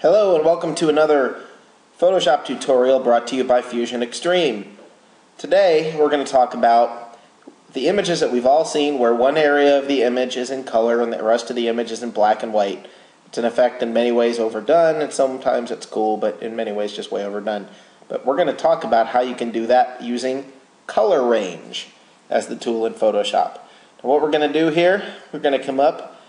Hello and welcome to another Photoshop tutorial brought to you by Fusion Extreme. Today we're going to talk about the images that we've all seen where one area of the image is in color and the rest of the image is in black and white. It's an effect in many ways overdone, and sometimes it's cool, but in many ways just way overdone. But we're going to talk about how you can do that using color range as the tool in Photoshop. Now what we're going to do here, we're going to come up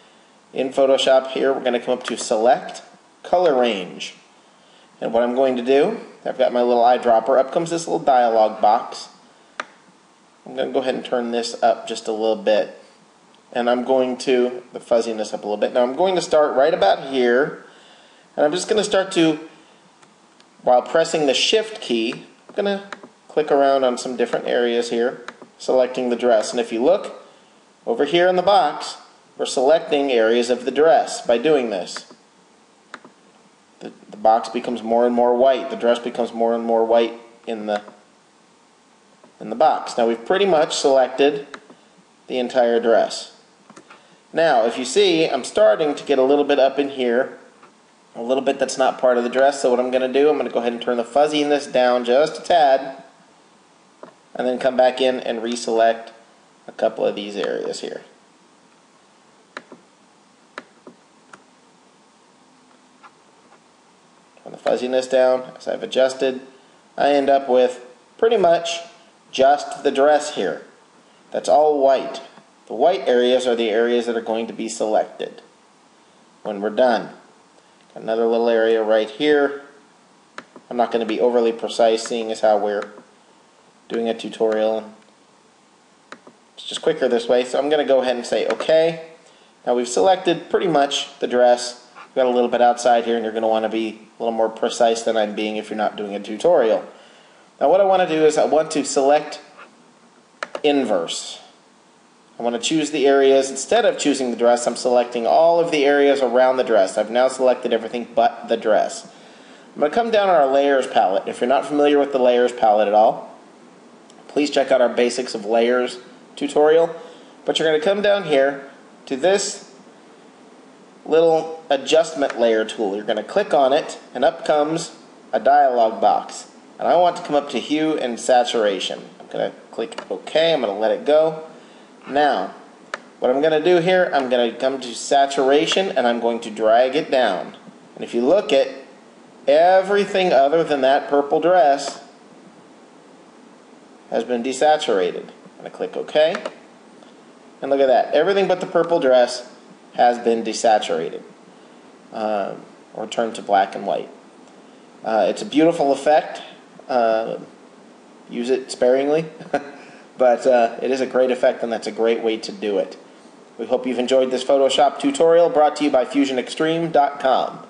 in Photoshop here, we're going to come up to Select, Color Range. And what I'm going to do, I've got my little eyedropper, up comes this little dialog box. I'm going to go ahead and turn this up just a little bit. And I'm going to, the fuzziness up a little bit. Now I'm going to start right about here. And I'm just going to start to, while pressing the Shift key, I'm going to click around on some different areas here, selecting the dress. And if you look over here in the box, we're selecting areas of the dress by doing this. The box becomes more and more white. The dress becomes more and more white in the box. Now we've pretty much selected the entire dress. Now if you see, I'm starting to get a little bit up in here, a little bit that's not part of the dress. So what I'm going to do, I'm going to go ahead and turn the fuzziness down just a tad, and then come back in and reselect a couple of these areas here. Turn the fuzziness down. As I've adjusted, I end up with pretty much just the dress here. That's all white. The white areas are the areas that are going to be selected when we're done. Got another little area right here. I'm not going to be overly precise, seeing as how we're doing a tutorial. It's just quicker this way, so I'm going to go ahead and say OK. Now we've selected pretty much the dress. We've got a little bit outside here, and you're going to want to be a little more precise than I'm being if you're not doing a tutorial. Now what I want to do is I want to select inverse. I want to choose the areas. Instead of choosing the dress, I'm selecting all of the areas around the dress. I've now selected everything but the dress. I'm going to come down on our layers palette. If you're not familiar with the layers palette at all, please check out our basics of layers tutorial. But you're going to come down here to this little adjustment layer tool. You're going to click on it, and up comes a dialog box. And I want to come up to hue and saturation. I'm going to click OK. I'm going to let it go. Now, what I'm going to do here, I'm going to come to saturation, and I'm going to drag it down. And if you look at everything other than that purple dress has been desaturated. I'm going to click OK. And look at that. Everything but the purple dress has been desaturated or turned to black and white. It's a beautiful effect. Use it sparingly, but it is a great effect, and that's a great way to do it. We hope you've enjoyed this Photoshop tutorial brought to you by FusionExtreme.com.